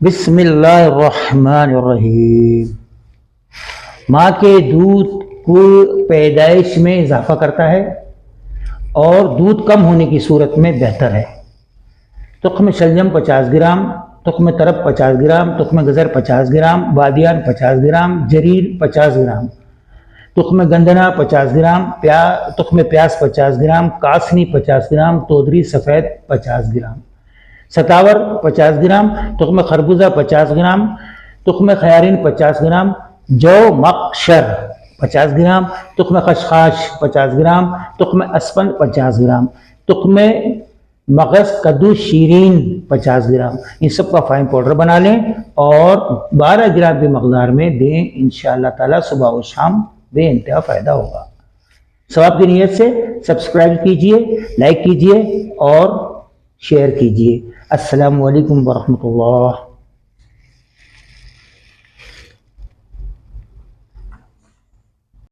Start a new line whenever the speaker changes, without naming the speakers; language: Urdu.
بسم اللہ الرحمن الرحیم۔ ماں کے دودھ کو پیدائش میں اضافہ کرتا ہے اور دودھ کم ہونے کی صورت میں بہتر ہے۔ تخم شلجم 50 گرام، تخم طرب 50 گرام، تخم گزر 50 گرام، بادیان 50 گرام، جریر 50 گرام، تخم گندنا 50 گرام، تخم پیاز 50 گرام، کاسنی 50 گرام، تودری سفید 50 گرام، ستاور 50 گرام، تخم خربوزہ 50 گرام، تخم خیارین 50 گرام، جو مقشر 50 گرام، تخم خشخاش 50 گرام، تخم اسپن 50 گرام، تخم مغز کدو شیرین 50 گرام۔ ان سب کا فائن پاؤڈر بنا لیں اور 12 گرام کی مقدار میں دیں، انشاءاللہ تعالی صبح و شام بے انتہا فائدہ ہوگا۔ ثواب کی نیت سے سبسکرائب کیجئے، لائک کیجئے اور شیئر کیجئے۔ السلام علیکم ورحمۃ اللہ۔